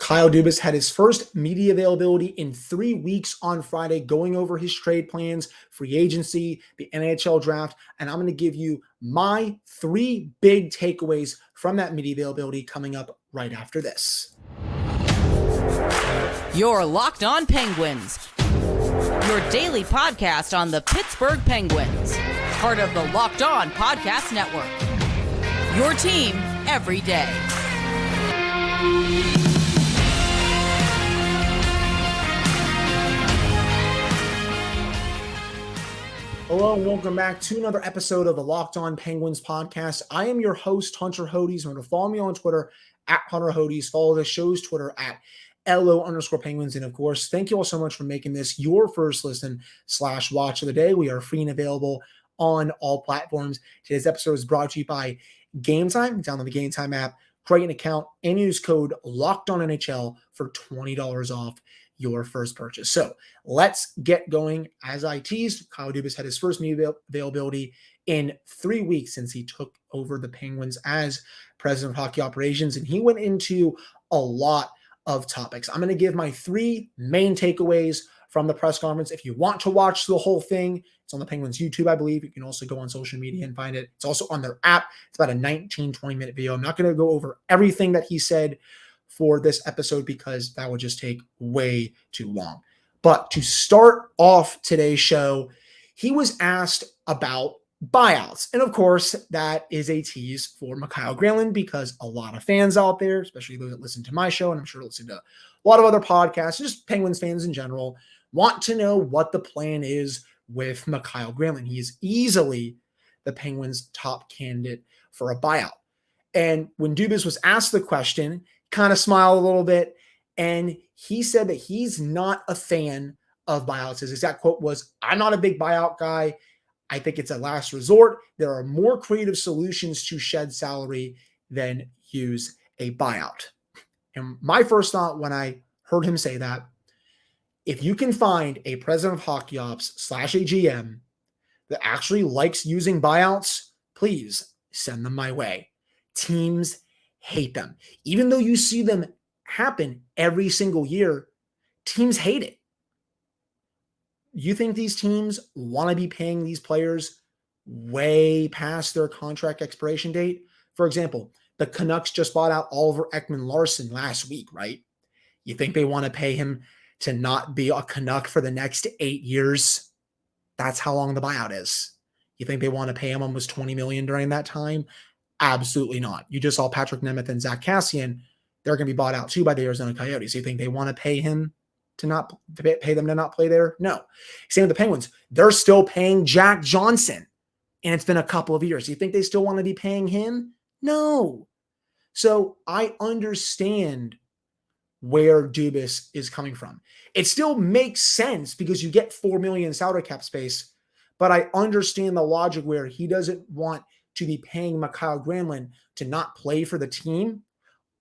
Kyle Dubas had his first media availability in 3 weeks on Friday, going over his trade plans, free agency, the NHL draft, and I'm going to give you my 3 big takeaways from that media availability coming up right after this. You're Locked On Penguins, your daily podcast on the Pittsburgh Penguins, part of the Locked On Podcast Network, your team every day. Hello and welcome back to another episode of the Locked On Penguins podcast. I am your host, Hunter Hodes. Remember to follow me on Twitter at Hunter Hodes. Follow the show's Twitter at LO_Penguins. And of course, thank you all so much for making this your first listen/watch of the day. We are free and available on all platforms. Today's episode is brought to you by GameTime. Download the GameTime app, create an account, and use code LOCKEDONNHL for $20 off your first purchase. So let's get going. As I teased, Kyle Dubas had his first media availability in 3 weeks since he took over the Penguins as president of hockey operations, and he went into a lot of topics. I'm going to give my 3 main takeaways from the press conference. If you want to watch the whole thing, it's on the Penguins YouTube, I believe. You can also go on social media and find it. It's also on their app. It's about a 19-20 minute video. I'm not going to go over everything that he said for this episode because that would just take way too long. But to start off today's show, he was asked about buyouts. And of course, that is a tease for Mikael Granlund because a lot of fans out there, especially those that listen to my show, and I'm sure listen to a lot of other podcasts, just Penguins fans in general, want to know what the plan is with Mikael Granlund. He is easily the Penguins' top candidate for a buyout. And when Dubas was asked the question, kind of smiled a little bit, and he said that he's not a fan of buyouts. His exact quote was, "I'm not a big buyout guy. I think it's a last resort. There are more creative solutions to shed salary than use a buyout." And my first thought when I heard him say that, if you can find a president of hockey ops / a GM that actually likes using buyouts, please send them my way. Teams hate them. Even though you see them happen every single year, teams hate it. You think these teams want to be paying these players way past their contract expiration date? For example, the Canucks just bought out Oliver Ekman-Larsson last week, right? You think they want to pay him to not be a Canuck for the next 8 years? That's how long the buyout is. You think they want to pay him almost $20 million during that time? Absolutely not. You just saw Patrick Nemeth and Zach Kassian. They're going to be bought out too by the Arizona Coyotes. You think they want to pay him to pay them to not play there? No. Same with the Penguins. They're still paying Jack Johnson, and it's been a couple of years. You think they still want to be paying him? No. So I understand where Dubas is coming from. It still makes sense because you get $4 million salary cap space, but I understand the logic where he doesn't want to be paying Mikael Granlund to not play for the team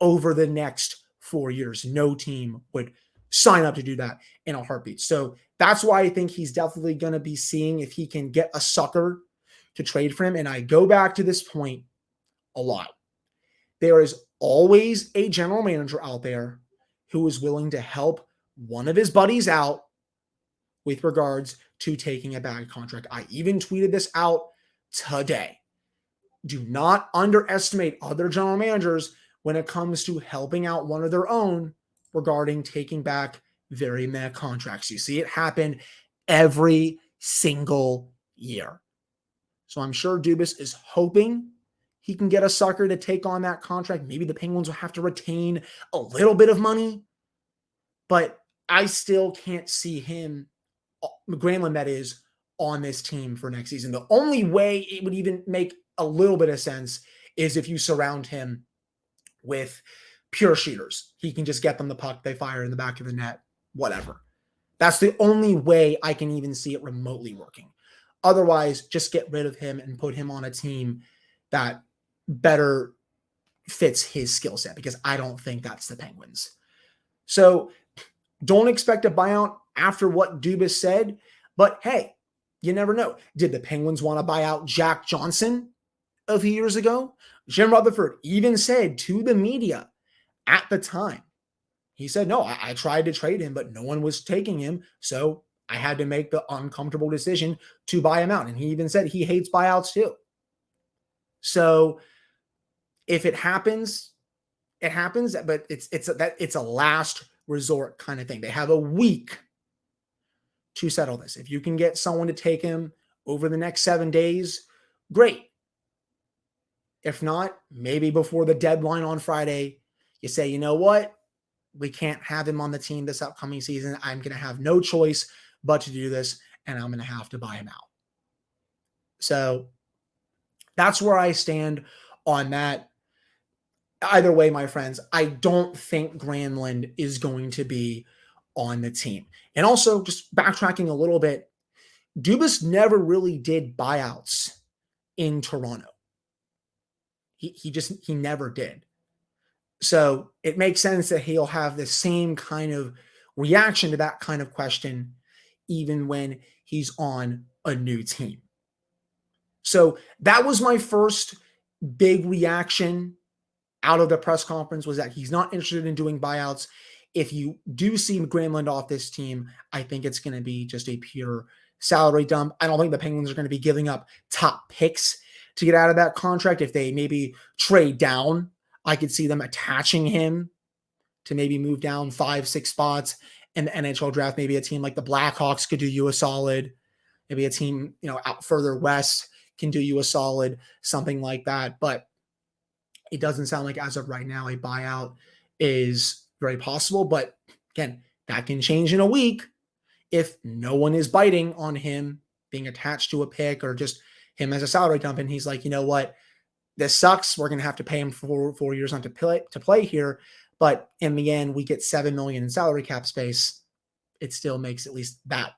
over the next 4 years. No team would sign up to do that in a heartbeat. So that's why I think he's definitely going to be seeing if he can get a sucker to trade for him. And I go back to this point a lot. There is always a general manager out there who is willing to help one of his buddies out with regards to taking a bad contract. I even tweeted this out today. Do not underestimate other general managers when it comes to helping out one of their own regarding taking back very meh contracts. You see it happen every single year. So I'm sure Dubas is hoping he can get a sucker to take on that contract. Maybe the Penguins will have to retain a little bit of money, but I still can't see him, Granlund that is, on this team for next season. The only way it would even make a little bit of sense is if you surround him with pure shooters. He can just get them the puck, they fire in the back of the net, whatever. That's the only way I can even see it remotely working. Otherwise, just get rid of him and put him on a team that better fits his skill set, because I don't think that's the Penguins. So don't expect a buyout after what Dubas said, but hey, you never know. Did the Penguins want to buy out Jack Johnson a few years ago? Jim Rutherford even said to the media at the time, He said, no, I tried to trade him, but no one was taking him. So I had to make the uncomfortable decision to buy him out. And he even said he hates buyouts too. So if it happens, it happens, but it's a last resort kind of thing. They have a week to settle this. If you can get someone to take him over the next 7 days, great. If not, maybe before the deadline on Friday, you say, you know what? We can't have him on the team this upcoming season. I'm going to have no choice but to do this, and I'm going to have to buy him out. So that's where I stand on that. Either way, my friends, I don't think Granlund is going to be on the team. And also, just backtracking a little bit, Dubas never really did buyouts in Toronto. He never did. So it makes sense that he'll have the same kind of reaction to that kind of question, even when he's on a new team. So that was my first big reaction out of the press conference, was that he's not interested in doing buyouts. If you do see Granlund off this team, I think it's going to be just a pure salary dump. I don't think the Penguins are going to be giving up top picks to get out of that contract. If they maybe trade down, I could see them attaching him to maybe move down 5-6 spots in the NHL draft. Maybe a team like the Blackhawks could do you a solid. Maybe a team, out further west can do you a solid, something like that. But it doesn't sound like, as of right now, a buyout is very possible. But again, that can change in a week if no one is biting on him being attached to a pick or just him as a salary dump. And he's like, you know what? This sucks. We're going to have to pay him for 4 years on to play here. But in the end, we get $7 million in salary cap space. It still makes at least that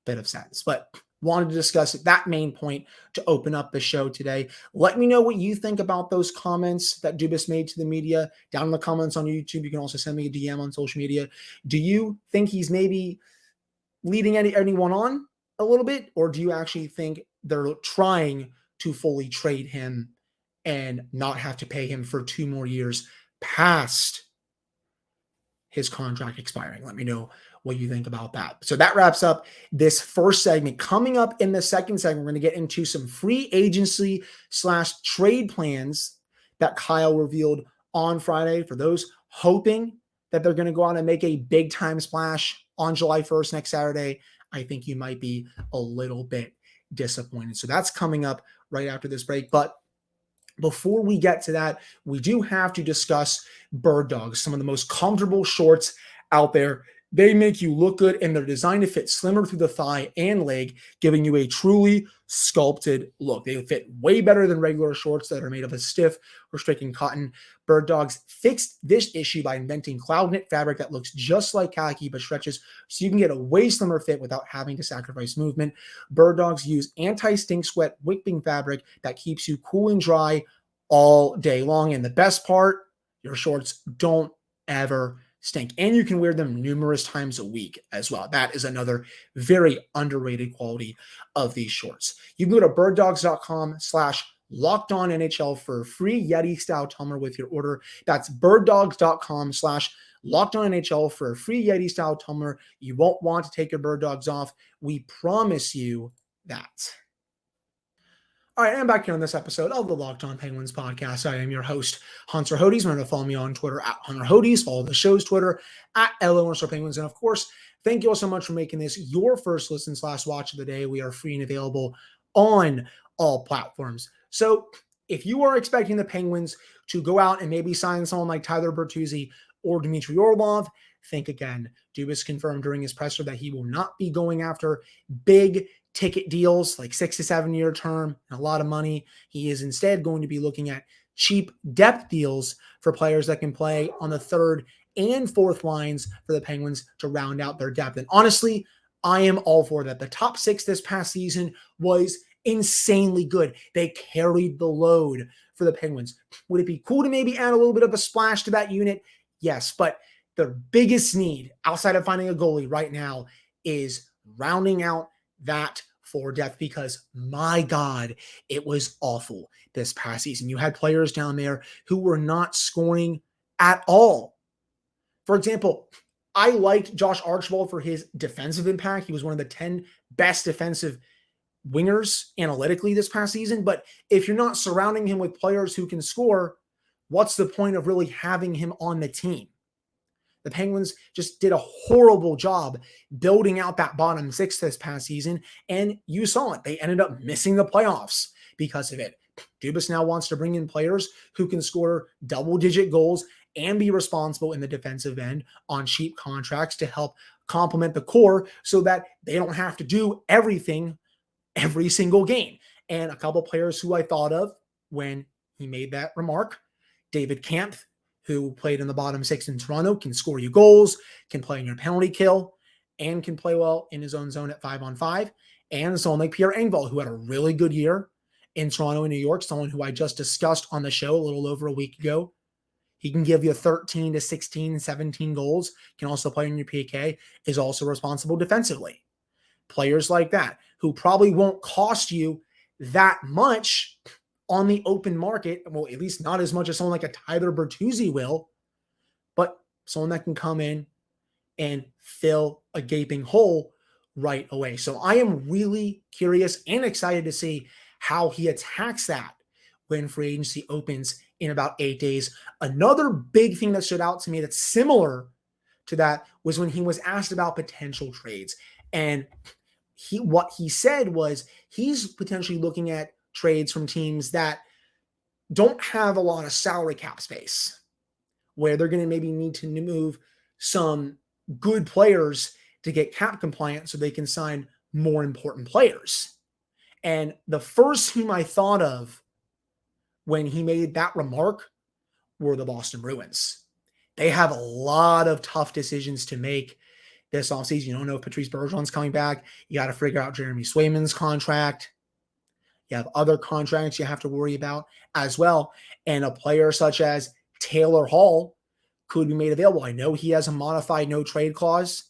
bit of sense. But wanted to discuss that main point to open up the show today. Let me know what you think about those comments that Dubas made to the media down in the comments on YouTube. You can also send me a DM on social media. Do you think he's maybe leading anyone on a little bit? Or do you actually think they're trying to fully trade him and not have to pay him for 2 more years past his contract expiring? Let me know what you think about that. So that wraps up this first segment. Coming up in the second segment, we're going to get into some free agency / trade plans that Kyle revealed on Friday. For those hoping that they're going to go out and make a big time splash on July 1st, next Saturday, I think you might be a little bit disappointed. So that's coming up right after this break. But before we get to that, we do have to discuss Bird Dogs, some of the most comfortable shorts out there. They make you look good, and they're designed to fit slimmer through the thigh and leg, giving you a truly sculpted look. They fit way better than regular shorts that are made of a stiff or striking cotton. Bird Dogs fixed this issue by inventing cloud knit fabric that looks just like khaki but stretches so you can get a way slimmer fit without having to sacrifice movement. Bird Dogs use anti-stink sweat wicking fabric that keeps you cool and dry all day long. And the best part, your shorts don't ever stink, and you can wear them numerous times a week as well. That is another very underrated quality of these shorts. You can go to birddogs.com/LockedOnNHL for a free Yeti style tumbler with your order. That's birddogs.com/LockedOnNHL for a free Yeti style tumbler. You won't want to take your Bird Dogs off. We promise you that. All right, I'm back here on this episode of the Locked On Penguins podcast. I am your host, Hunter Hodes. Remember to follow me on Twitter at Hunter Hodes. Follow the show's Twitter at LO_Penguins. And of course, thank you all so much for making this your first listen / watch of the day. We are free and available on all platforms. So if you are expecting the Penguins to go out and maybe sign someone like Tyler Bertuzzi or Dmitry Orlov, think again. Dubas confirmed during his presser that he will not be going after big ticket deals like 6 to 7 year term and a lot of money. He is instead going to be looking at cheap depth deals for players that can play on the third and fourth lines for the Penguins to round out their depth. And honestly, I am all for that. The top 6 this past season was insanely good. They carried the load for the Penguins. Would it be cool to maybe add a little bit of a splash to that unit? Yes, but their biggest need outside of finding a goalie right now is rounding out that forward depth, because my God, it was awful this past season. You had players down there who were not scoring at all. For example, I liked Josh Archibald for his defensive impact. He was one of the 10 best defensive wingers analytically this past season. But if you're not surrounding him with players who can score, what's the point of really having him on the team? The Penguins just did a horrible job building out that bottom six this past season, and you saw it. They ended up missing the playoffs because of it. Dubas now wants to bring in players who can score double-digit goals and be responsible in the defensive end on cheap contracts to help complement the core so that they don't have to do everything every single game. And a couple players who I thought of when he made that remark, David Kampf, who played in the bottom six in Toronto, can score you goals, can play in your penalty kill, and can play well in his own zone at 5-on-5. And someone like Pierre Engvall, who had a really good year in Toronto and New York, someone who I just discussed on the show a little over a week ago. He can give you 13 to 16, 17 goals, can also play in your PK, is also responsible defensively. Players like that, who probably won't cost you that much on the open market, well, at least not as much as someone like a Tyler Bertuzzi will, but someone that can come in and fill a gaping hole right away. So I am really curious and excited to see how he attacks that when free agency opens in about 8 days. Another big thing that stood out to me that's similar to that was when he was asked about potential trades. And what he said was he's potentially looking at trades from teams that don't have a lot of salary cap space, where they're going to maybe need to move some good players to get cap compliant so they can sign more important players. And the first team I thought of when he made that remark were the Boston Bruins. They have a lot of tough decisions to make this offseason. You don't know if Patrice Bergeron's coming back. You got to figure out Jeremy Swayman's contract. You have other contracts you have to worry about as well. And a player such as Taylor Hall could be made available. I know he has a modified no trade clause,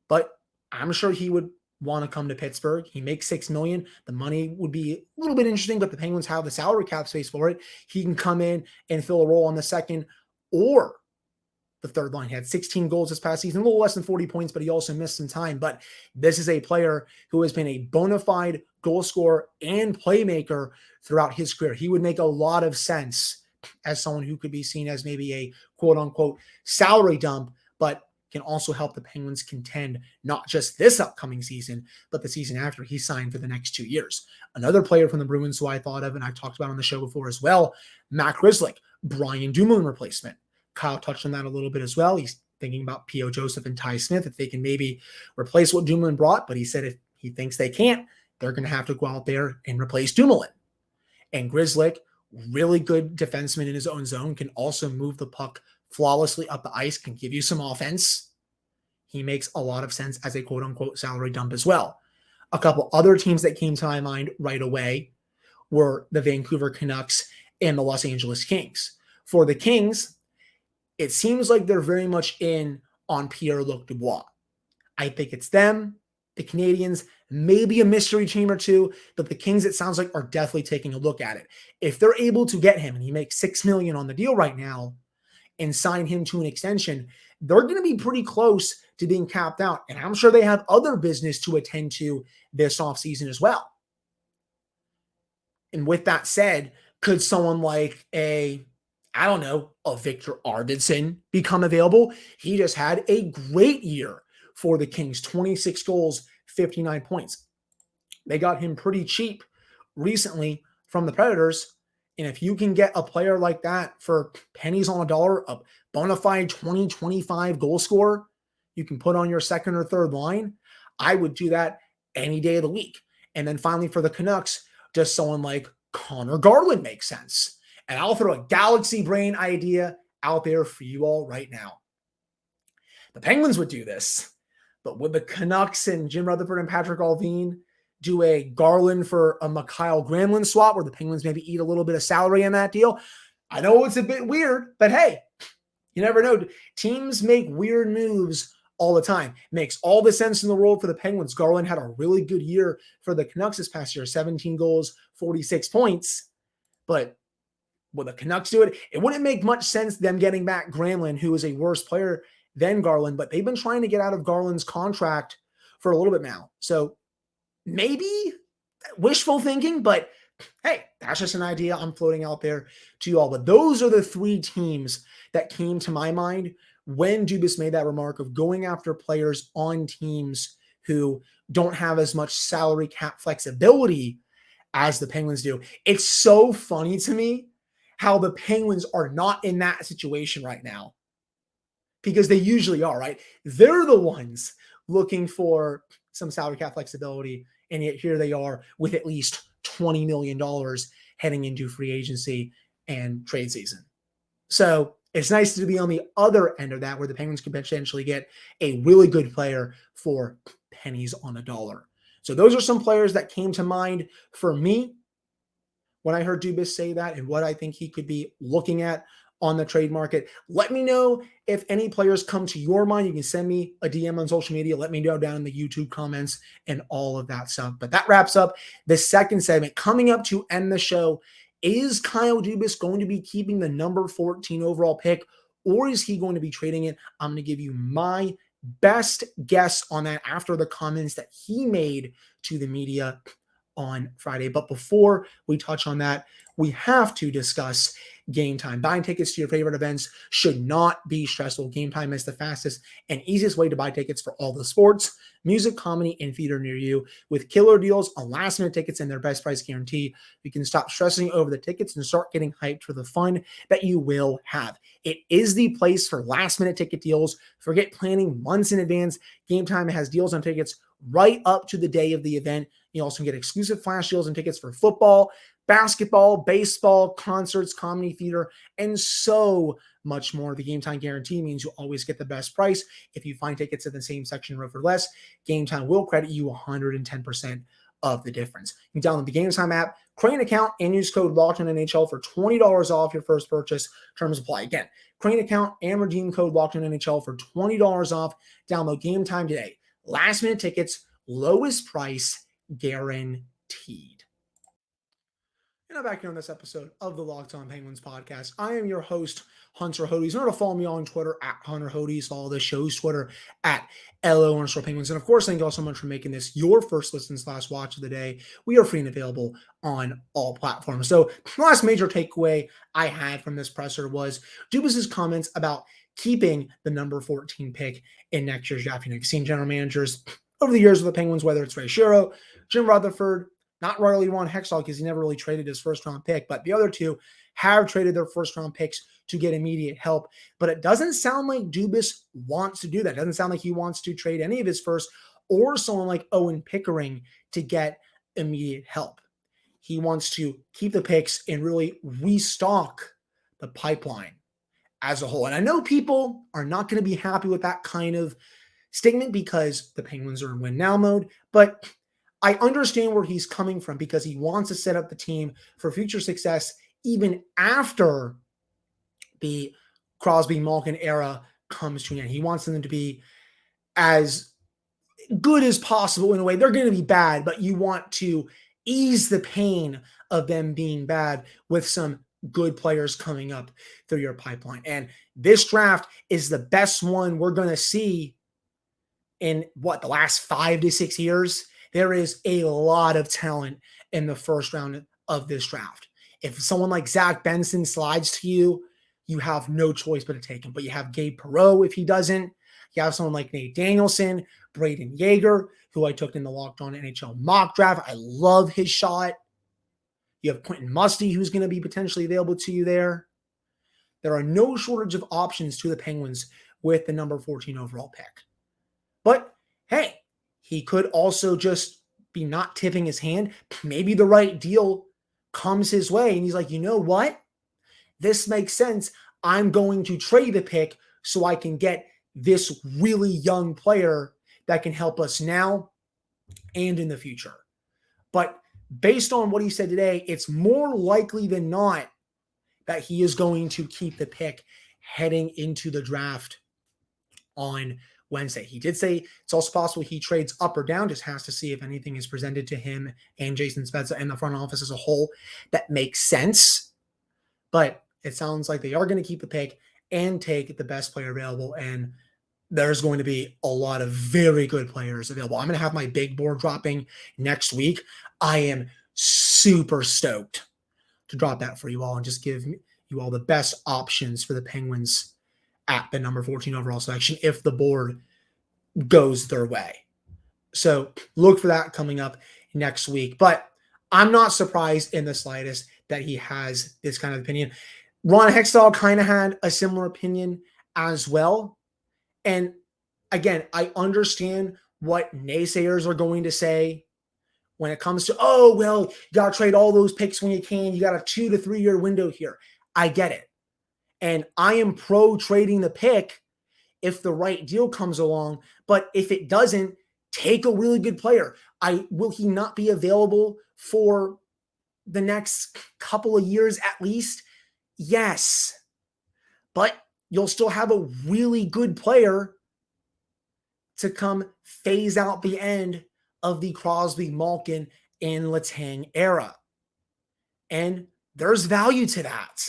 but I'm sure he would want to come to Pittsburgh. He makes $6 million. The money would be a little bit interesting, but the Penguins have the salary cap space for it. He can come in and fill a role on the second or the third line. He had 16 goals this past season, a little less than 40 points, but he also missed some time. But this is a player who has been a bona fide goal scorer and playmaker throughout his career. He would make a lot of sense as someone who could be seen as maybe a quote-unquote salary dump, but can also help the Penguins contend not just this upcoming season, but the season after. He signed for the next 2 years. Another player from the Bruins who I thought of, and I've talked about on the show before as well, Matt Grzelcyk, Brian Dumoulin replacement. Kyle touched on that a little bit as well. He's thinking about P.O. Joseph and Ty Smith, if they can maybe replace what Dumoulin brought, but he said if he thinks they can't, they're going to have to go out there and replace Dumoulin. And Grzelcyk, really good defenseman in his own zone, can also move the puck flawlessly up the ice, can give you some offense. He makes a lot of sense as a quote-unquote salary dump as well. A couple other teams that came to my mind right away were the Vancouver Canucks and the Los Angeles Kings. For the Kings, it seems like they're very much in on Pierre-Luc Dubois. I think it's them, the Canadians, maybe a mystery team or two, but the Kings, it sounds like, are definitely taking a look at it. If they're able to get him, and he makes $6 million on the deal right now, and sign him to an extension, they're going to be pretty close to being capped out. And I'm sure they have other business to attend to this offseason as well. And with that said, could someone like a Victor Arvidsson become available? He just had a great year for the Kings, 26 goals, 59 points. They got him pretty cheap recently from the Predators. And if you can get a player like that for pennies on a dollar, a bona fide 20, 25 goal scorer you can put on your second or third line, I would do that any day of the week. And then finally for the Canucks, does someone like Conor Garland make sense? And I'll throw a galaxy brain idea out there for you all right now. The Penguins would do this, but would the Canucks and Jim Rutherford and Patrick Allvin do a Garland for a Mikael Granlund swap where the Penguins maybe eat a little bit of salary on that deal? I know it's a bit weird, but hey, you never know. Teams make weird moves all the time. Makes all the sense in the world for the Penguins. Garland had a really good year for the Canucks this past year, 17 goals, 46 points. But Will the Canucks do it? It wouldn't make much sense them getting back Granlund, who is a worse player than Garland, but they've been trying to get out of Garland's contract for a little bit now. So maybe wishful thinking, but hey, that's just an idea I'm floating out there to you all. But those are the three teams that came to my mind when Dubas made that remark of going after players on teams who don't have as much salary cap flexibility as the Penguins do. It's so funny to me how the Penguins are not in that situation right now, because they usually are, right? They're the ones looking for some salary cap flexibility, and yet here they are with at least $20 million heading into free agency and trade season. So it's nice to be on the other end of that, where the Penguins can potentially get a really good player for pennies on a dollar. So those are some players that came to mind for me when I heard Dubas say that, and what I think he could be looking at on the trade market. Let me know if any players come to your mind. You can send me a DM on social media. Let me know down in the YouTube comments and all of that stuff. But that wraps up the second segment. Coming up to end the show, is Kyle Dubas going to be keeping the number 14 overall pick, or is he going to be trading it? I'm going to give you my best guess on that after the comments that he made to the media on Friday. But before we touch on that, we have to discuss GameTime. Buying tickets to your favorite events should not be stressful. GameTime is the fastest and easiest way to buy tickets for all the sports, music, comedy, and theater near you. With killer deals on last-minute tickets and their best price guarantee, you can stop stressing over the tickets and start getting hyped for the fun that you will have. It is the place for last-minute ticket deals. Forget planning months in advance. GameTime has deals on tickets right up to the day of the event. You also get exclusive flash deals and tickets for football, basketball, baseball, concerts, comedy, theater, and so much more. The GameTime guarantee means you always get the best price. If you find tickets in the same section row for less, GameTime will credit you 110% of the difference. You can download the GameTime app, create an account, and use code LOCKEDONNHL for $20 off your first purchase. Terms apply. Again, create an account and redeem code LOCKEDONNHL for $20 off. Download GameTime today. Last minute tickets, lowest price guaranteed. And I'm back here on this episode of the Locked On Penguins podcast. I am your host, Hunter Hodes. Remember to follow me on Twitter at Hunter Hodes. Follow the show's Twitter at LO_Penguins. And of course, thank you all so much for making this your first listen/watch of the day. We are free and available on all platforms. So the last major takeaway I had from this presser was Dubas' comments about keeping the number 14 pick in next year's draft. You've seen general managers over the years with the Penguins, whether it's Ray Shero, Jim Rutherford, not really Ron Hextall because he never really traded his first-round pick, but the other two have traded their first-round picks to get immediate help. But it doesn't sound like Dubas wants to do that. It doesn't sound like he wants to trade any of his first or someone like Owen Pickering to get immediate help. He wants to keep the picks and really restock the pipeline as a whole. And I know people are not going to be happy with that kind of statement because the Penguins are in win now mode, but I understand where he's coming from because he wants to set up the team for future success even after the Crosby-Malkin era comes to an end. He wants them to be as good as possible in a way. They're going to be bad, but you want to ease the pain of them being bad with some good players coming up through your pipeline. And this draft is the best one we're going to see in the last 5 to 6 years. There is a lot of talent in the first round of this draft. If someone like Zach Benson slides to you, you have no choice but to take him. But you have Gabe Perreault if he doesn't. You have someone like Nate Danielson, Braden Yeager, who I took in the Locked On NHL mock draft. I love his shot. You have Quentin Musty, who's going to be potentially available to you there. There are no shortage of options to the Penguins with the number 14 overall pick. But hey, he could also just be not tipping his hand. Maybe the right deal comes his way and he's like, you know what? This makes sense. I'm going to trade the pick so I can get this really young player that can help us now and in the future. But based on what he said today, it's more likely than not that he is going to keep the pick heading into the draft on Wednesday. He did say it's also possible he trades up or down, just has to see if anything is presented to him and Jason Spezza and the front office as a whole that makes sense. But it sounds like they are going to keep the pick and take the best player available. And there's going to be a lot of very good players available. I'm going to have my big board dropping next week. I am super stoked to drop that for you all and just give you all the best options for the Penguins at the number 14 overall selection if the board goes their way. So look for that coming up next week. But I'm not surprised in the slightest that he has this kind of opinion. Ron Hextall kind of had a similar opinion as well. And again, I understand what naysayers are going to say when it comes to, oh, well, you got to trade all those picks when you can. You got a 2 to 3 year window here. I get it. And I am pro trading the pick if the right deal comes along. But if it doesn't, take a really good player. Will he not be available for the next couple of years at least? Yes. But you'll still have a really good player to come phase out the end of the Crosby, Malkin, and Letang era. And there's value to that.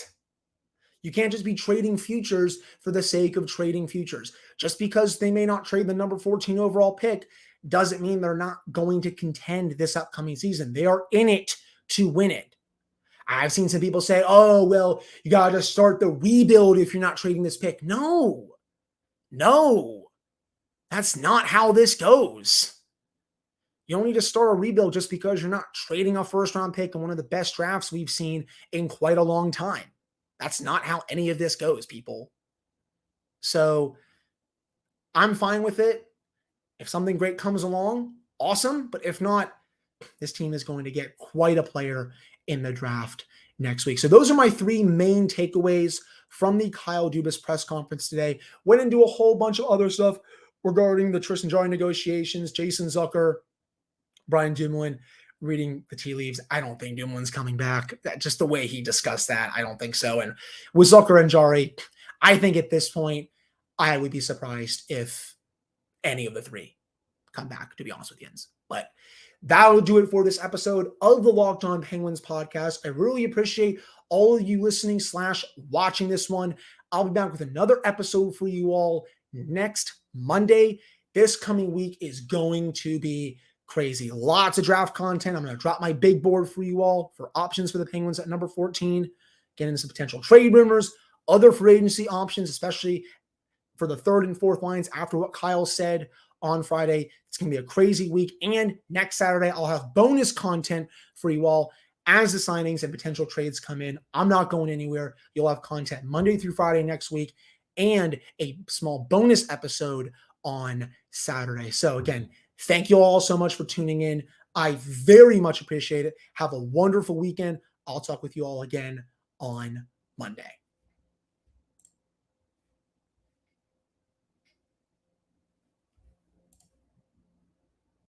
You can't just be trading futures for the sake of trading futures. Just because they may not trade the number 14 overall pick doesn't mean they're not going to contend this upcoming season. They are in it to win it. I've seen some people say, oh, well, you got to start the rebuild if you're not trading this pick. No, that's not how this goes. You don't need to start a rebuild just because you're not trading a first-round pick in one of the best drafts we've seen in quite a long time. That's not how any of this goes, people. So I'm fine with it. If something great comes along, awesome. But if not, this team is going to get quite a player in the draft next week. So those are my 3 main takeaways from the Kyle Dubas press conference today. Went into a whole bunch of other stuff regarding the Tristan Jarry negotiations, Jason Zucker, Brian Dumoulin, reading the tea leaves. I don't think Dumoulin's coming back. Just the way he discussed that, I don't think so. And with Zucker and Jarry, I think at this point, I would be surprised if any of the 3 come back, to be honest with you. But that'll do it for this episode of the Locked On Penguins podcast. I really appreciate all of you listening / watching this one. I'll be back with another episode for you all next Monday. This coming week is going to be crazy. Lots of draft content. I'm going to drop my big board for you all for options for the Penguins at number 14, get into some potential trade rumors, other free agency options, especially for the 3rd and 4th lines after what Kyle said on Friday. It's going to be a crazy week. And next Saturday, I'll have bonus content for you all as the signings and potential trades come in. I'm not going anywhere. You'll have content Monday through Friday next week and a small bonus episode on Saturday. So again, thank you all so much for tuning in. I very much appreciate it. Have a wonderful weekend. I'll talk with you all again on Monday.